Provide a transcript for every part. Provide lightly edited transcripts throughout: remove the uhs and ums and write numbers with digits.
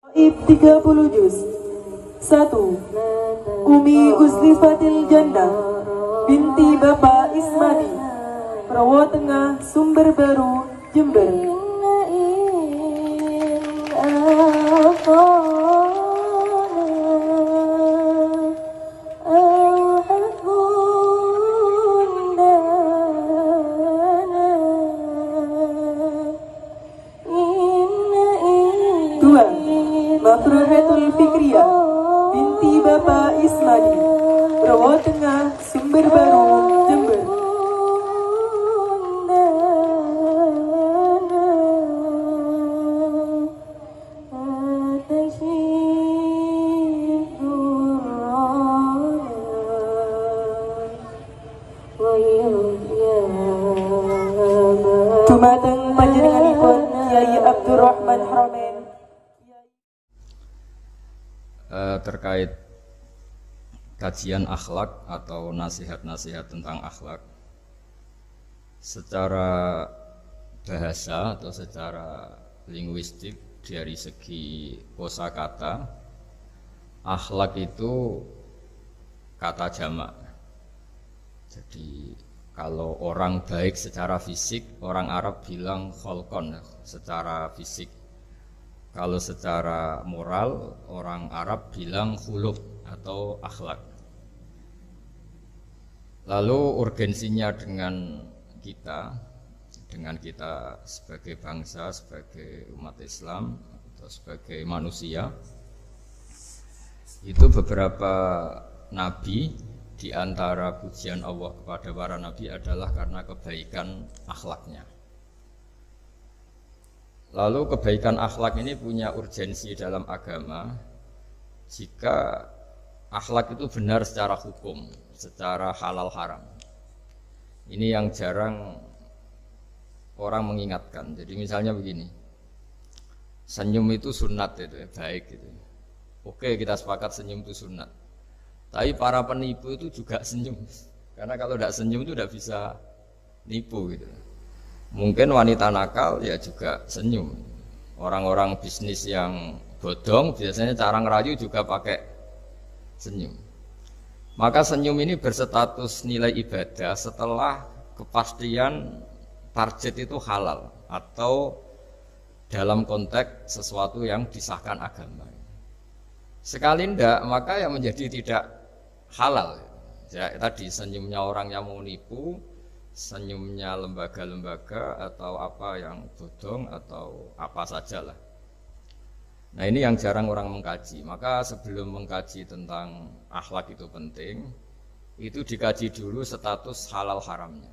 Taib 30 juz. 1. Umi Uzlifatil Jannah binti Bapak Ismadi, Rawa Tengah, Sumber Baru, Jember. Mafruhatul Fikriyah binti Bapak Ismadi, Rawa Tengah, Sumber Baru, Jember. Dumateng panjenenganipun Kyai Abdurrahman Haramein. Terkait kajian akhlak atau nasihat-nasihat tentang akhlak secara bahasa atau secara linguistik dari segi kosakata, akhlak itu kata jamak. Jadi kalau orang baik secara fisik, orang Arab bilang kholqon, secara fisik. Kalau secara moral, orang Arab bilang khuluq atau akhlak. Lalu urgensinya dengan kita sebagai bangsa, sebagai umat Islam atau sebagai manusia, itu beberapa nabi, di antara pujian Allah kepada para nabi adalah karena kebaikan akhlaknya. Lalu kebaikan akhlak ini punya urgensi dalam agama jika akhlak itu benar secara hukum, secara halal haram. Ini yang jarang orang mengingatkan. Jadi misalnya begini, senyum itu sunat, itu ya, baik gitu. Oke, kita sepakat senyum itu sunat. Tapi para penipu itu juga senyum, karena kalau tidak senyum itu tidak bisa nipu gitu. Mungkin wanita nakal ya juga senyum. Orang-orang bisnis yang bodong biasanya cara ngerayu juga pakai senyum. Maka senyum ini berstatus nilai ibadah setelah kepastian target itu halal atau dalam konteks sesuatu yang disahkan agama. Sekali ndak, maka yang menjadi tidak halal. Ya, tadi senyumnya orang yang mau nipu, senyumnya lembaga-lembaga atau apa yang bodong atau apa sajalah. Nah, ini yang jarang orang mengkaji. Maka sebelum mengkaji tentang akhlak itu penting, itu dikaji dulu status halal haramnya.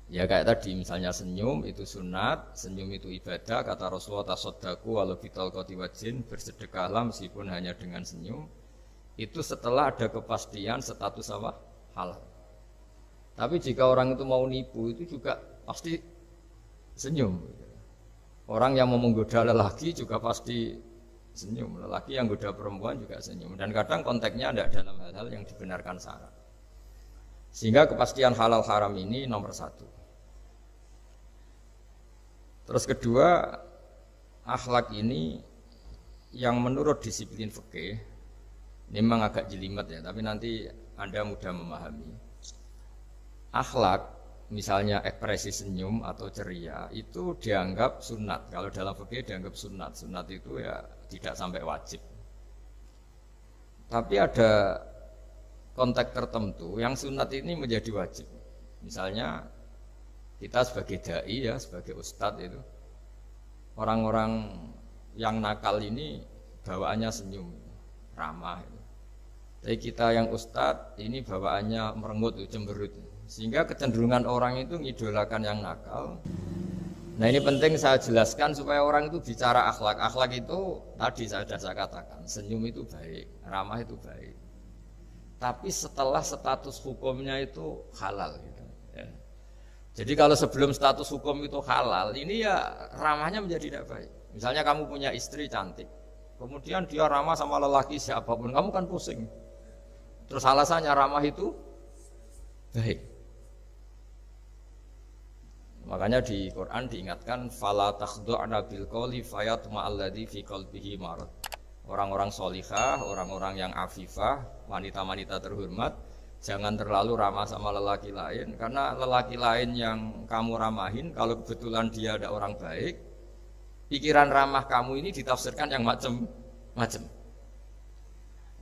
Ya kayak tadi misalnya senyum itu sunat, senyum itu ibadah, kata Rasulullah tasaddaku walau bitalqati wajhin, bersedekahlah meskipun hanya dengan senyum. Itu setelah ada kepastian status apa? Halal. Tapi jika orang itu mau nipu itu juga pasti senyum. Orang yang mau menggoda lelaki juga pasti senyum. Lelaki yang goda perempuan juga senyum. Dan kadang konteksnya ada dalam hal-hal yang dibenarkan syarat. Sehingga kepastian halal haram ini nomor satu. Terus kedua, akhlak ini yang menurut disiplin fikih, ini memang agak jelimet ya, tapi nanti Anda mudah memahami. Akhlak, misalnya ekspresi senyum atau ceria, itu dianggap sunat. Kalau dalam fikih dianggap sunat. Sunat itu ya tidak sampai wajib. Tapi ada konteks tertentu yang sunat ini menjadi wajib. Misalnya kita sebagai dai ya, sebagai ustadz itu, orang-orang yang nakal ini bawaannya senyum, ramah. Tapi kita yang ustadz ini bawaannya merengut, cemberut. Sehingga kecenderungan orang itu ngidolakan yang nakal. Nah ini penting saya jelaskan supaya orang itu bicara akhlak. Akhlak itu tadi saya katakan, senyum itu baik, ramah itu baik. Tapi setelah status hukumnya itu halal gitu, ya. Jadi kalau sebelum status hukum itu halal, ini ya ramahnya menjadi tidak baik. Misalnya kamu punya istri cantik, kemudian dia ramah sama lelaki siapapun, kamu kan pusing. Terus alasannya ramah itu baik. Makanya di Quran diingatkan fala takhdu'na bil qawli fayatma'alladzi fi qalbihi marad. Orang-orang solihah, orang-orang yang afifah, wanita-wanita terhormat, jangan terlalu ramah sama lelaki lain, karena lelaki lain yang kamu ramahin, kalau kebetulan dia ada orang baik, pikiran ramah kamu ini ditafsirkan yang macam-macam.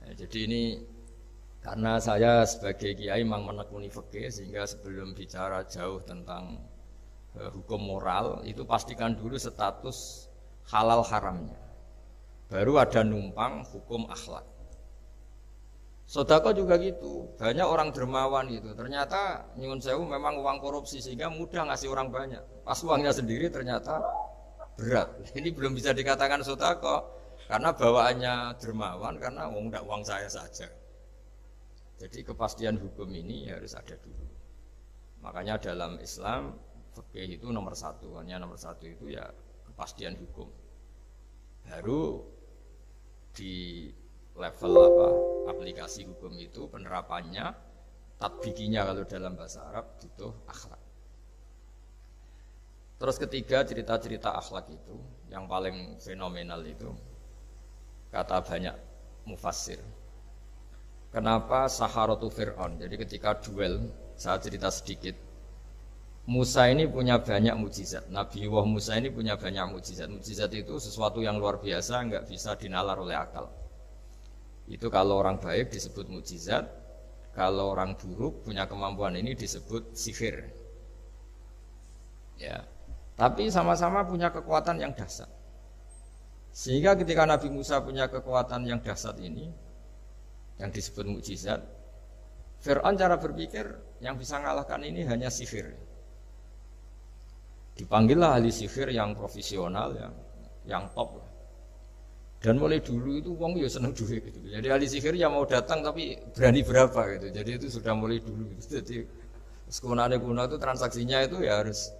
Nah, jadi ini karena saya sebagai kiai memang menekuni fikih, sehingga sebelum bicara jauh tentang hukum moral itu pastikan dulu status halal haramnya, baru ada numpang hukum akhlak. Sodako juga gitu, banyak orang dermawan gitu, ternyata nyuwun sewu memang uang korupsi sehingga mudah ngasih orang banyak, pas uangnya sendiri ternyata berat. Ini belum bisa dikatakan sodako karena bawaannya dermawan, karena uang saya saja. Jadi kepastian hukum ini harus ada dulu. Makanya dalam Islam fikih itu nomor satu, hanya nomor satu itu ya kepastian hukum. Baru di level aplikasi hukum itu penerapannya, tatbikinya kalau dalam bahasa Arab butuh akhlak. Terus ketiga, cerita-cerita akhlak itu yang paling fenomenal itu kata banyak mufassir. Kenapa Saharatu Fir'aun? Jadi ketika duel, saya cerita sedikit. Musa ini punya banyak mukjizat. Nabi Musa ini punya banyak mukjizat. Mukjizat itu sesuatu yang luar biasa, nggak bisa dinalar oleh akal. Itu kalau orang baik disebut mukjizat, kalau orang buruk punya kemampuan ini disebut sihir. Ya, tapi sama-sama punya kekuatan yang dahsyat. Sehingga ketika Nabi Musa punya kekuatan yang dahsyat ini, yang disebut mukjizat, Fir'aun cara berpikir yang bisa mengalahkan ini hanya sihir. Dipanggillah ahli sihir yang profesional, yang top lah. Dan mulai dulu itu wong ya seneng duit gitu. Jadi ahli sihir yang mau datang tapi berani berapa gitu. Jadi itu sudah mulai dulu gitu. Jadi kuno itu transaksinya itu ya harus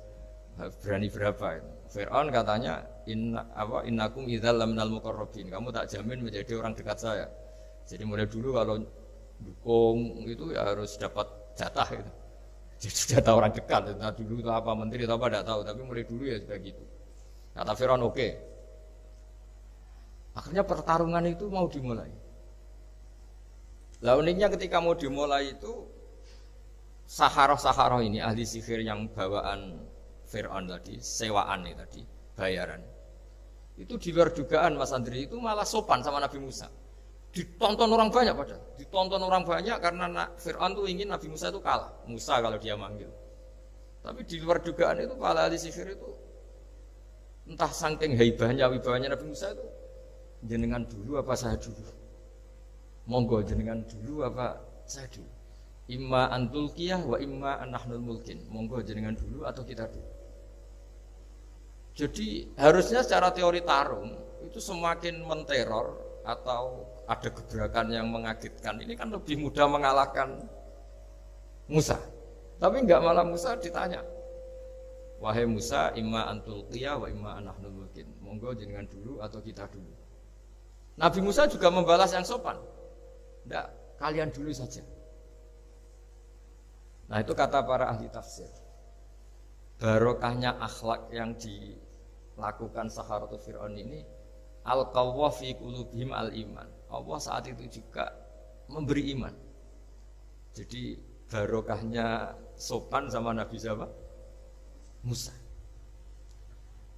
berani berapa gitu. Fir'aun katanya innakum idzal laminal muqarrabin. Kamu tak jamin menjadi orang dekat saya. Jadi mulai dulu kalau dukung itu ya harus dapat jatah gitu. Jadi jatah orang dekat. Nah, dulu itu apa menteri atau apa tidak tahu, tapi mulai dulu ya sudah gitu. Kata Fir'aun oke. Akhirnya pertarungan itu mau dimulai. Lah uniknya ketika mau dimulai itu Saharoh ini ahli sihir yang bawaan Fir'aun tadi, sewaan nih tadi, bayaran. Itu di luar dugaan Mas Andri, itu malah sopan sama Nabi Musa. Ditonton orang banyak padahal. Ditonton orang banyak karena Fir'aun tuh ingin Nabi Musa itu kalah. Musa kalau dia manggil. Tapi di luar dugaan itu para ahli sihir itu entah saking wibahnya Nabi Musa itu, jenengan dulu apa saya dulu? Monggo jenengan dulu apa saya dulu? Imma antulqiyah wa imma anahnul mulkin. Monggo jenengan dulu atau kita dulu. Jadi harusnya secara teori tarung itu semakin menteror atau ada gebrakan yang mengagetkan, ini kan lebih mudah mengalahkan Musa. Tapi enggak, malah Musa ditanya, wahai Musa, imma antulqiyah wa imma anahnul mulkin. Monggo jenengan dulu atau kita dulu. Nabi Musa juga membalas yang sopan. Enggak, kalian dulu saja. Nah itu kata para ahli tafsir. Barokahnya akhlak yang dilakukan Saharatu Fir'aun ini, al-qawwa fi qulubihim al-iman. Allah saat itu juga memberi iman. Jadi barokahnya sopan sama Nabi siapa? Musa.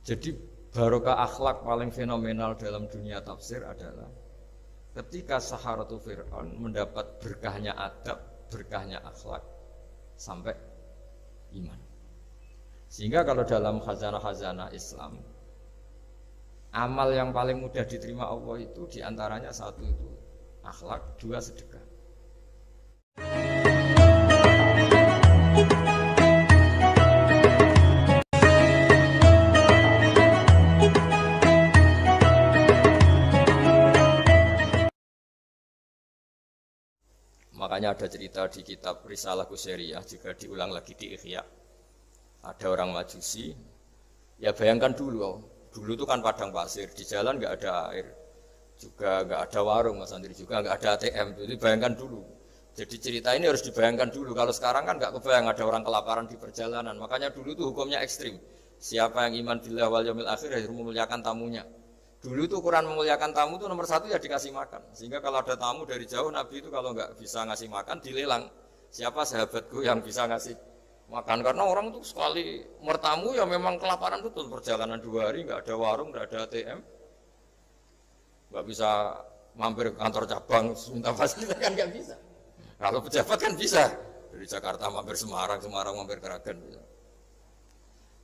Jadi barokah akhlak paling fenomenal dalam dunia tafsir adalah ketika Saharatu Fir'aun mendapat berkahnya adab, berkahnya akhlak sampai iman. Sehingga kalau dalam khazanah-khazanah Islam, amal yang paling mudah diterima Allah itu diantaranya satu itu akhlak, dua sedekah. Makanya ada cerita di kitab Risalah Qusyariyah juga diulang lagi di Ihya. Ada orang Majusi, ya bayangkan dulu itu kan padang pasir, di jalan nggak ada air, juga nggak ada warung Mas Andri, juga nggak ada ATM. Jadi bayangkan dulu Jadi cerita ini harus dibayangkan dulu. Kalau sekarang kan nggak kebayang ada orang kelaparan di perjalanan. Makanya dulu itu hukumnya ekstrim. Siapa yang iman billah wal yaumil akhir harus memuliakan tamunya. Dulu itu ukuran memuliakan tamu itu nomor satu ya dikasih makan. Sehingga kalau ada tamu dari jauh, Nabi itu kalau nggak bisa ngasih makan dilelang. Siapa sahabatku yang bisa ngasih makan? Karena orang itu sekali mertamu ya memang kelaparan betul. Perjalanan 2 hari nggak ada warung, nggak ada ATM, nggak bisa mampir ke kantor cabang minta fasilitas kan nggak bisa. Kalau pejabat kan bisa dari Jakarta mampir Semarang, Semarang mampir Kragen.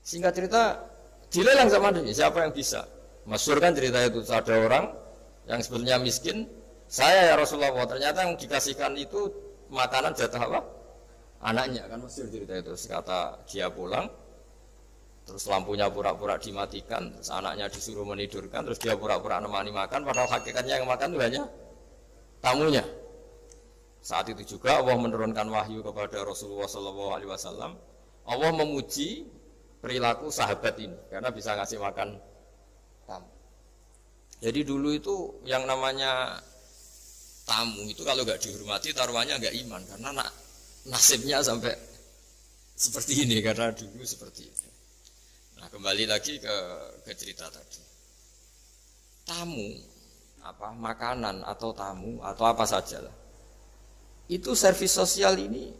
Singkat cerita dilelang sama dia. Siapa yang bisa? Masyhur kan cerita itu, ada orang yang sebetulnya miskin, saya ya Rasulullah, ternyata yang dikasihkan itu makanan jatah apa? Anaknya, kan masyhur cerita itu. Kata dia pulang, terus lampunya pura-pura dimatikan, terus anaknya disuruh menidurkan, terus dia pura-pura nemani makan, padahal hakikatnya yang makan itu hanya tamunya. Saat itu juga Allah menurunkan wahyu kepada Rasulullah SAW. Allah memuji perilaku sahabat ini karena bisa ngasih makan tamu. Jadi dulu itu yang namanya tamu itu kalau nggak dihormati taruhannya nggak iman, karena nasibnya sampai seperti ini karena dulu seperti itu. Nah kembali lagi ke cerita tadi. Tamu apa makanan atau tamu atau apa sajalah itu servis sosial ini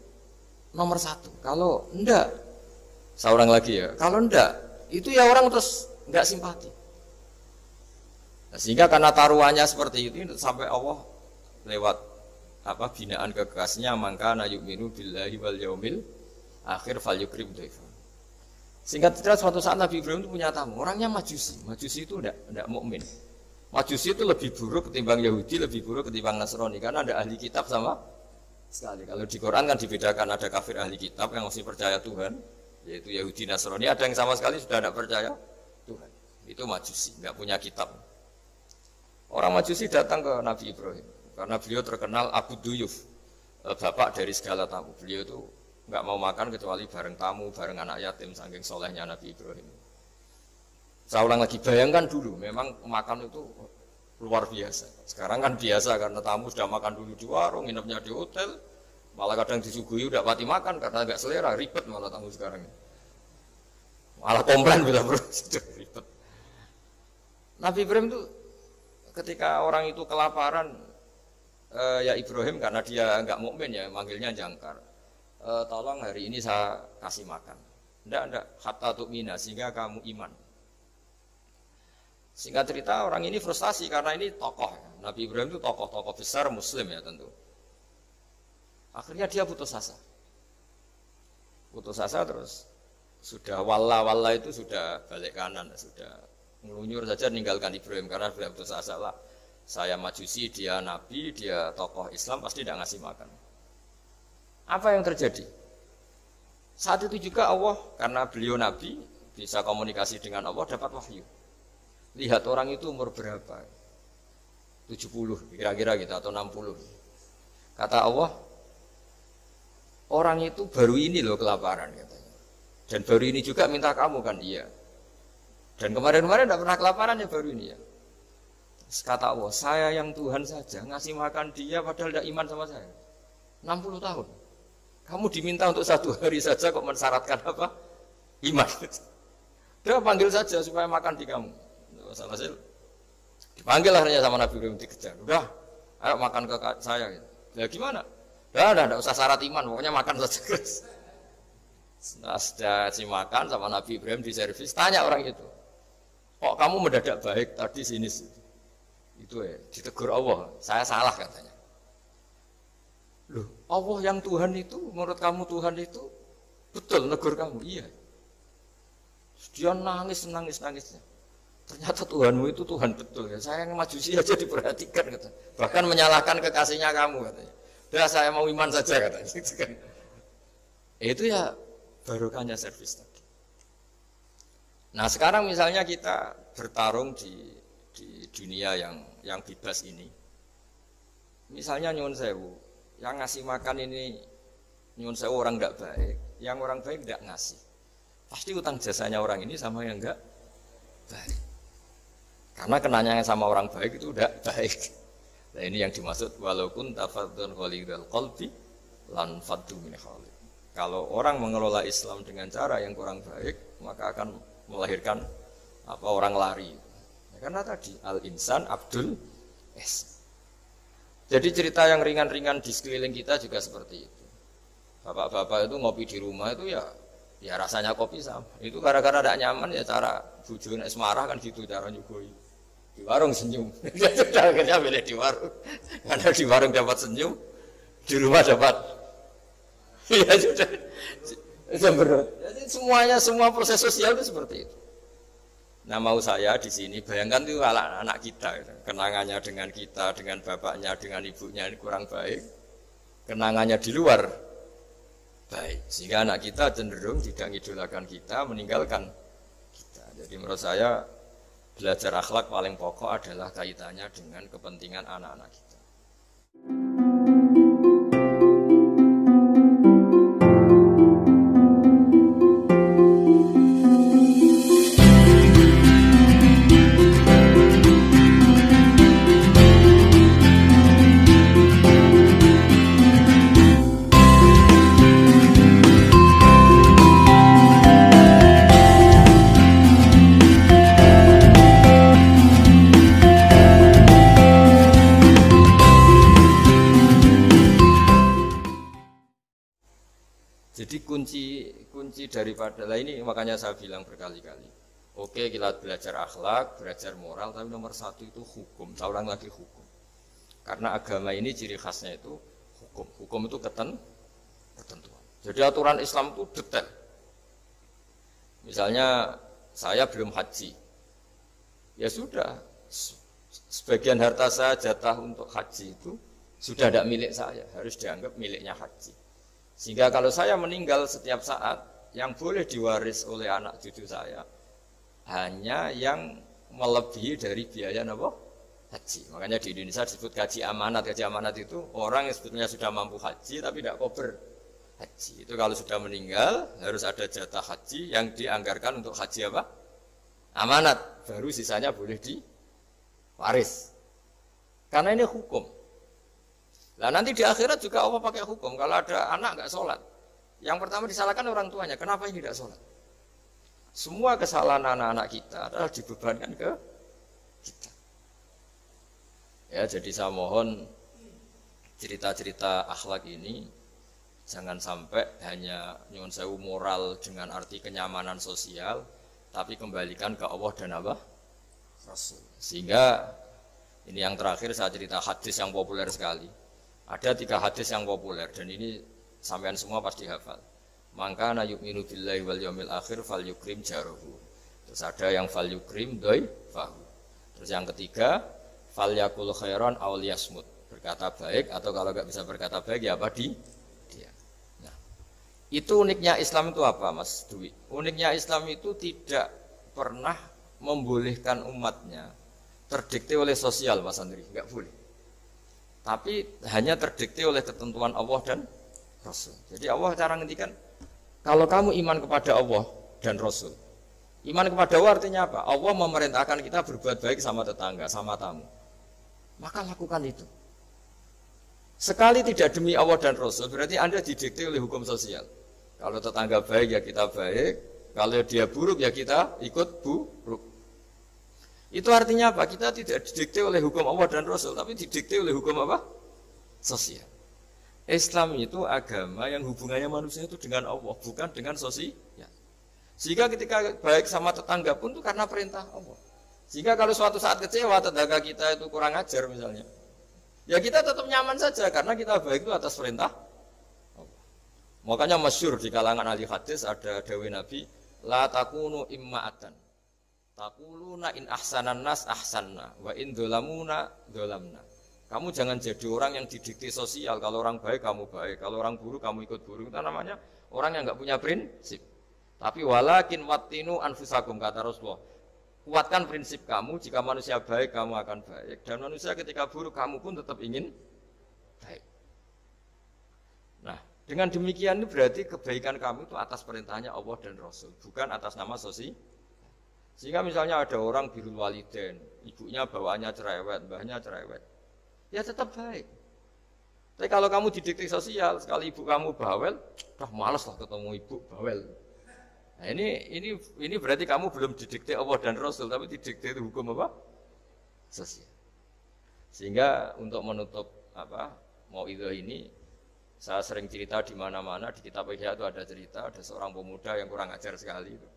nomor 1. Kalau enggak, seorang lagi ya, kalau enggak itu ya orang terus enggak simpati. Nah, sehingga karena taruhannya seperti itu sampai Allah lewat apa binaan kekasihnya maka na yu'minu billahi wal yaumil akhir falyukrim dhaifa. Singkat cerita suatu saat Nabi Ibrahim itu punya tamu, orangnya Majusi. Majusi itu enggak mukmin. Majusi itu lebih buruk ketimbang Yahudi, lebih buruk ketimbang Nasrani karena ada ahli kitab sama sekali. Kalau di Quran kan dibedakan, ada kafir ahli kitab yang masih percaya Tuhan, yaitu Yahudi Nasrani, ada yang sama sekali sudah tidak percaya Tuhan. Itu Majusi, enggak punya kitab. Orang Majusi datang ke Nabi Ibrahim karena beliau terkenal Abu Duyuf, bapak dari segala tamu. Beliau itu nggak mau makan kecuali bareng tamu, bareng anak yatim, saking solehnya Nabi Ibrahim. Saya ulang lagi, bayangkan dulu, memang makan itu luar biasa. Sekarang kan biasa karena tamu sudah makan dulu di warung, nginepnya di hotel, malah kadang disuguhi udah pati makan karena nggak selera, ribet malah tamu sekarang. Malah komplain bila terus ribet. Nabi Ibrahim itu ketika orang itu kelaparan, ya Ibrahim karena dia nggak mukmin ya manggilnya jangkar. Tolong hari ini saya kasih makan. Enggak, hatta tu'mina sehingga kamu iman. Singkat cerita orang ini frustasi karena ini tokoh. Nabi Ibrahim itu tokoh besar Muslim ya tentu. Akhirnya dia putus asa. Putus asa terus sudah walla itu sudah balik kanan, sudah ngelunyur saja meninggalkan Ibrahim karena sudah putus asa lah. Saya Majusi, dia Nabi, dia tokoh Islam pasti tidak ngasih makan. Apa yang terjadi? Saat itu juga Allah karena beliau Nabi bisa komunikasi dengan Allah dapat wahyu. Lihat orang itu umur berapa? 70 kira-kira gitu atau 60. Kata Allah, orang itu baru ini loh kelaparan katanya. Dan baru ini juga minta kamu kan iya. Dan kemarin-kemarin tidak pernah kelaparan ya baru ini ya. Kata Allah, saya yang Tuhan saja ngasih makan dia padahal tidak iman sama saya. 60 tahun. Kamu diminta untuk 1 hari saja kok mensyaratkan apa? Iman. Dia panggil saja supaya makan di kamu. Masalah hasil. Dipanggil akhirnya sama Nabi Ibrahim dikejar. Udah, ayo makan ke saya. Ya gimana? Tidak usah syarat iman, pokoknya makan saja. Nah, sudah si makan sama Nabi Ibrahim di servis. Tanya orang itu, kok kamu mendadak baik tadi sini? Itu ya, ditegur Allah. Saya salah katanya. Loh, Allah yang Tuhan itu, menurut kamu Tuhan itu betul negur kamu? Iya. Dia nangis-nangisnya. Ternyata Tuhanmu itu Tuhan betul ya. Saya yang Majusi aja diperhatikan katanya. Bahkan menyalahkan kekasihnya kamu katanya. Udah saya mau iman saja katanya. Itu ya barokahnya servis tadi. Nah sekarang misalnya kita bertarung di dunia yang bebas ini. Misalnya nyuwun sewu, yang ngasih makan ini nyuwun sewu orang enggak baik, yang orang baik enggak ngasih. Pasti utang jasanya orang ini sama yang enggak baik. Karena kenanya sama orang baik itu udah baik. Nah ini yang dimaksud walaupun tafadzun ghalidhal qalbi lan faddu min hawlik. Kalau orang mengelola Islam dengan cara yang kurang baik, maka akan melahirkan orang lari. Ya, karena tadi al-insan abdul es. Jadi cerita yang ringan-ringan di sekeliling kita juga seperti itu. Bapak-bapak itu ngopi di rumah itu ya rasanya kopi sama. Itu gara-gara tidak nyaman ya cara bujune marah kan gitu cara nyugoi. Di warung senyum. Akhirnya pilih di warung. Karena di warung dapat senyum, di rumah dapat ya sudah. Jadi semua proses sosial itu seperti itu. Nah mau saya di sini bayangkan itu anak kita, kenangannya dengan kita, dengan bapaknya, dengan ibunya ini kurang baik, kenangannya di luar baik, sehingga anak kita cenderung tidak mengidolakan kita, meninggalkan kita. Jadi menurut saya belajar akhlak paling pokok adalah kaitannya dengan kepentingan anak-anak kita. Jadi kunci daripada ini makanya saya bilang berkali-kali. Oke, kita belajar akhlak, belajar moral, tapi nomor satu itu hukum. Saya ulang lagi hukum. Karena agama ini ciri khasnya itu hukum. Hukum itu ketentuan. Jadi aturan Islam itu detail. Misalnya saya belum haji, ya sudah. Sebagian harta saya jatah untuk haji itu sudah tidak milik saya, harus dianggap miliknya haji. Sehingga kalau saya meninggal setiap saat, yang boleh diwaris oleh anak cucu saya hanya yang melebihi dari biaya haji. Makanya di Indonesia disebut gaji amanat. Gaji amanat itu orang yang sebetulnya sudah mampu haji tapi tidak kober haji. Itu kalau sudah meninggal harus ada jatah haji yang dianggarkan untuk haji amanat. Baru sisanya boleh diwaris. Karena ini hukum. Nah nanti di akhirat juga Allah pakai hukum. Kalau ada anak nggak sholat, yang pertama disalahkan orang tuanya. Kenapa ini tidak sholat? Semua kesalahan anak-anak kita adalah dibebankan ke kita. Ya jadi saya mohon cerita-cerita akhlak ini jangan sampai hanya nyuwun sewu moral dengan arti kenyamanan sosial, tapi kembalikan ke Allah dan Rasul. Sehingga ini yang terakhir saya cerita hadis yang populer sekali. Ada 3 hadis yang populer dan ini sampean semua pasti hafal. Maka na yu'minu billahi wal yaumil akhir fal yukrim jarahu. Terus ada yang fal yukrim dhaifahu. Terus yang ketiga fal yakul khairan aw liyasmut. Berkata baik atau kalau enggak bisa berkata baik ya apa dia. Nah, itu uniknya Islam itu apa Mas Dwi? Uniknya Islam itu tidak pernah membolehkan umatnya terdikte oleh sosial Mas Andri, enggak boleh. Tapi hanya terdikte oleh ketentuan Allah dan Rasul. Jadi Allah cara ngendikan, kalau kamu iman kepada Allah dan Rasul, iman kepada Allah artinya apa? Allah memerintahkan kita berbuat baik sama tetangga, sama tamu. Maka lakukan itu. Sekali tidak demi Allah dan Rasul, berarti Anda didikte oleh hukum sosial. Kalau tetangga baik ya kita baik, kalau dia buruk ya kita ikut buruk. Itu artinya apa? Kita tidak didikte oleh hukum Allah dan Rasul, tapi didikte oleh hukum apa? Sosial. Islam itu agama yang hubungannya manusia itu dengan Allah, bukan dengan sosial. Sehingga ketika baik sama tetangga pun itu karena perintah Allah. Sehingga kalau suatu saat kecewa tetangga kita itu kurang ajar misalnya, ya kita tetap nyaman saja karena kita baik itu atas perintah Allah. Makanya masyhur di kalangan ahli hadis ada dawuh Nabi, la takunu imma'atan. Taquluna in ahsanan nas ahsanna wa in dolamuna dolamna. Kamu jangan jadi orang yang didikte sosial. Kalau orang baik kamu baik, kalau orang buruk kamu ikut buruk. Itu namanya orang yang enggak punya prinsip. Tapi walakin wattinu anfusakum kata Rasulullah. Kuatkan prinsip kamu, jika manusia baik kamu akan baik dan manusia ketika buruk kamu pun tetap ingin baik. Nah, dengan demikian itu berarti kebaikan kamu itu atas perintahnya Allah dan Rasul, bukan atas nama sosial. Sehingga misalnya ada orang birrul walidain, ibunya bawaannya cerewet, mbahnya cerewet. ya tetap baik. Tapi kalau kamu didikte sosial, sekali ibu kamu bawel, malas lah ketemu ibu bawel. Nah, ini berarti kamu belum didikte Allah dan Rasul, tapi didikte hukum apa? Sosial. Sehingga untuk menutup mauidhah ini, saya sering cerita di mana-mana di kitab Ihya itu ada cerita, ada seorang pemuda yang kurang ajar sekali itu.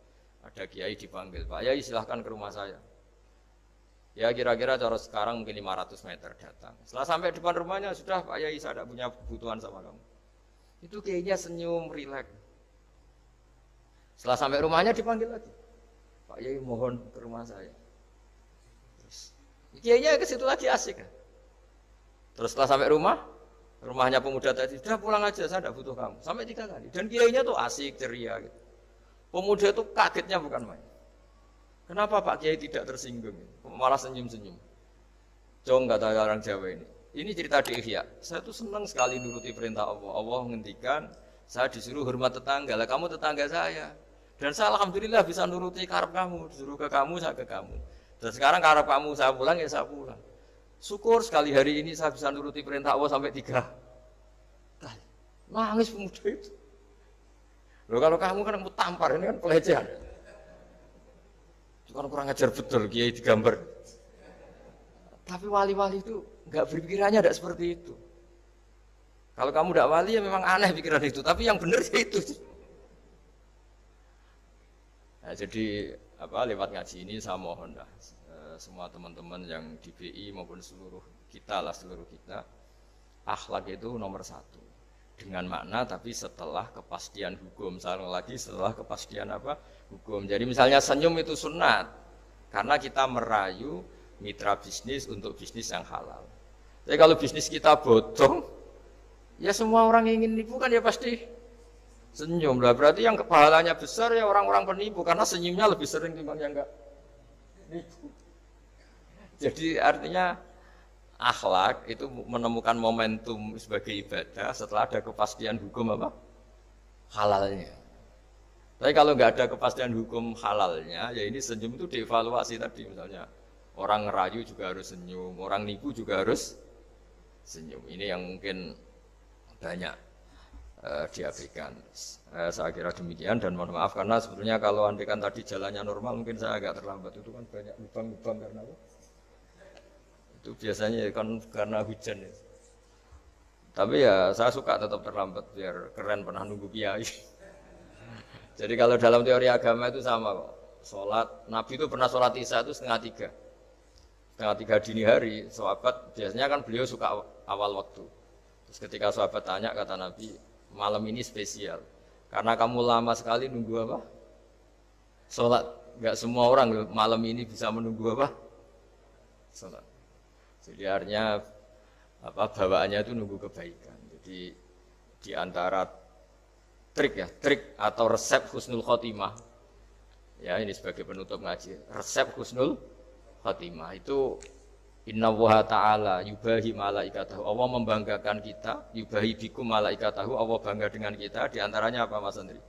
Ada kiai dipanggil, Pak Yai silahkan ke rumah saya. Ya kira-kira cara sekarang mungkin 500 meter datang. Setelah sampai depan rumahnya, sudah Pak Yai saya tidak punya kebutuhan sama kamu. Itu kiainya senyum, rileks. Setelah sampai rumahnya dipanggil lagi. Pak Yai mohon ke rumah saya. Terus kiainya ke situ lagi asik. Terus setelah sampai rumahnya pemuda tadi, sudah pulang aja saya tidak butuh kamu. Sampai 3 kali. Dan kiainya tuh asik, ceria gitu. Pemuda itu kagetnya bukan main. Kenapa Pak Kiai tidak tersinggung? Malah senyum-senyum. Jong kata orang Jawa ini. Ini cerita di Ihya. Saya tuh senang sekali nuruti perintah Allah. Allah menghentikan, saya disuruh hormat tetangga. Lah kamu tetangga saya. Dan saya alhamdulillah bisa nuruti karep kamu. Disuruh ke kamu, saya ke kamu. Dan sekarang karep kamu saya pulang, ya saya pulang. Syukur sekali hari ini saya bisa nuruti perintah Allah sampai 3 kali. Nangis pemuda itu. Loh kalau kamu kan tampar, ini kan pelecehan. Itu kan kurang ajar betul, kiai digambar. Tapi wali-wali itu enggak berpikirannya tidak seperti itu. Kalau kamu tidak wali ya memang aneh pikiran itu, tapi yang benar ya itu. Nah, jadi lewat ngaji ini saya mohon semua teman-teman yang di BI maupun seluruh kita, akhlak itu nomor 1. Dengan makna tapi setelah kepastian hukum. Setelah kepastian hukum. Jadi misalnya senyum itu sunat karena kita merayu mitra bisnis untuk bisnis yang halal. Tapi kalau bisnis kita bodong, ya semua orang yang ingin nipu kan ya pasti senyum lah. Berarti yang pahalanya besar ya orang-orang penipu karena senyumnya lebih sering dibanding yang enggak nipu. Jadi artinya akhlak itu menemukan momentum sebagai ibadah setelah ada kepastian hukum halalnya. Tapi kalau nggak ada kepastian hukum halalnya, ya ini senyum itu dievaluasi tadi. Misalnya orang ngerayu juga harus senyum, orang nipu juga harus senyum. Ini yang mungkin banyak diabaikan. Saya kira demikian dan mohon maaf karena sebetulnya kalau andaikan tadi jalannya normal mungkin saya agak terlambat. Itu kan banyak lubang-lubang karena itu biasanya kan karena hujan ya. Tapi ya saya suka tetap terlambat biar keren pernah nunggu kiai. Jadi kalau dalam teori agama itu sama kok. Sholat, Nabi itu pernah sholat isya itu 2:30. 2:30 dini hari, sahabat biasanya kan beliau suka awal waktu. Terus ketika sahabat tanya kata Nabi, malam ini spesial. Karena kamu lama sekali nunggu sholat. Gak semua orang malam ini bisa menunggu sholat. Jadi artinya bawaannya itu nunggu kebaikan. Jadi di antara trik atau resep husnul khotimah. Ya ini sebagai penutup ngaji. Resep husnul khotimah itu innallaha ta'ala yubahi malaikatahu. Allah membanggakan kita, yubahi bikum malaikatahu. Allah bangga dengan kita. Di antaranya apa Mas Andri?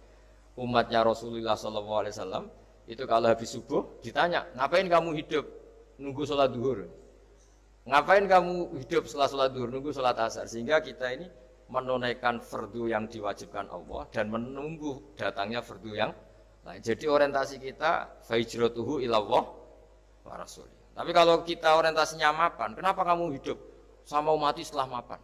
Umatnya Rasulullah SAW itu kalau habis subuh ditanya, ngapain kamu hidup nunggu sholat duhur? Ngapain kamu hidup setelah sholat duhur, nunggu sholat asar? Sehingga kita ini menunaikan fardu yang diwajibkan Allah dan menunggu datangnya fardu yang lain. Jadi orientasi kita fahijratuhu ilallah wa rasulih. Tapi kalau kita orientasinya mapan, kenapa kamu hidup? Sama mati setelah mapan,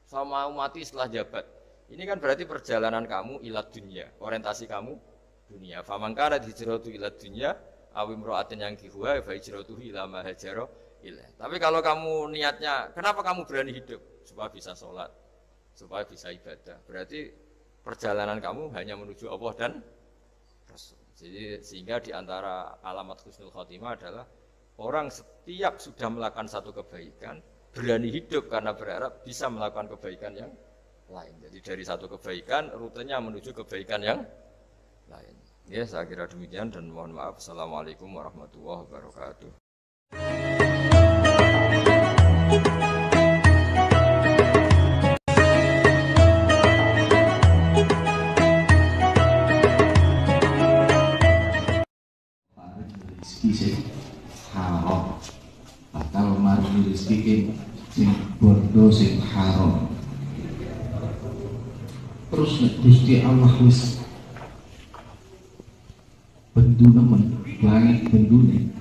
sama mati setelah jabat. Ini kan berarti perjalanan kamu ilat dunia, orientasi kamu dunia. Faman kana hijratu ilat dunia, awim ro'atin yang kihuwa fahijratuhu ila ma hajara. Tapi kalau kamu niatnya, kenapa kamu berani hidup? Supaya bisa sholat, supaya bisa ibadah. Berarti perjalanan kamu hanya menuju Allah dan Rasul. Jadi sehingga di antara alamat husnul khotimah adalah orang setiap sudah melakukan satu kebaikan, berani hidup karena berharap bisa melakukan kebaikan yang lain. Jadi dari satu kebaikan, rutenya menuju kebaikan yang lain. Ya, saya kira demikian dan mohon maaf. Assalamualaikum warahmatullahi wabarakatuh. Rezeki haram, atau mari rezeki sing bondo sing haram. Terus nek Gusti Allah wis bendu nemen langit bendune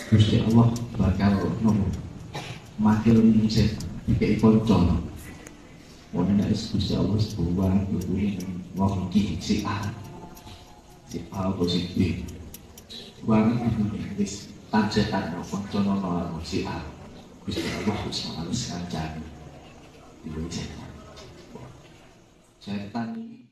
Gusti Allah bakal nopo makil ningsih dikei kanca. Wong nek Gusti Allah sebuah bendune wong iki si A apa si B. Wong iki wis tancetan kanca nono si A. Gusti Allah harus kancane. Setan ini